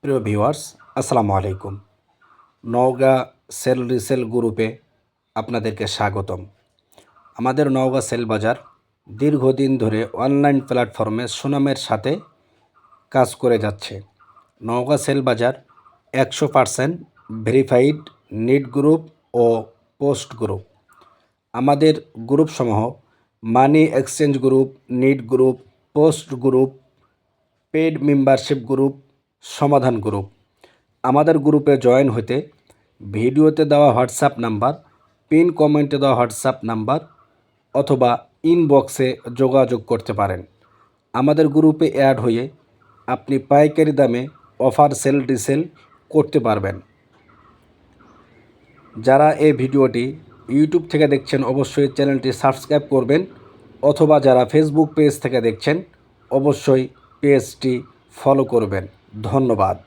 প্রিয় ভিউয়ার্স, আসসালামু আলাইকুম। নওগাঁ সেল রিসেল গ্রুপে আপনাদেরকে স্বাগতম। আমাদের নওগাঁ সেল বাজার দীর্ঘদিন ধরে অনলাইন প্ল্যাটফর্মে সুনামের সাথে কাজ করে যাচ্ছে। নওগাঁ সেল বাজার 100% ভেরিফাইড নিট গ্রুপ ও পোস্ট গ্রুপ। আমাদের গ্রুপসমূহ money exchange group, net group, post group, paid membership group, সমাধান গ্রুপ। আমাদের গ্রুপে জয়েন হতে ভিডিওতে দেওয়া হোয়াটসঅ্যাপ নাম্বার, পিন কমেন্টে দেওয়া হোয়াটসঅ্যাপ নাম্বার অথবা ইনবক্সে যোগাযোগ করতে পারেন। আমাদের গ্রুপে অ্যাড হয়ে আপনি পাইকারি দামে অফার সেল রিসেল করতে পারবেন। যারা এই ভিডিওটি ইউটিউব থেকে দেখছেন অবশ্যই চ্যানেলটি সাবস্ক্রাইব করবেন, অথবা যারা ফেসবুক পেজ থেকে দেখছেন অবশ্যই পেজটি ফলো করবেন। ধন্যবাদ।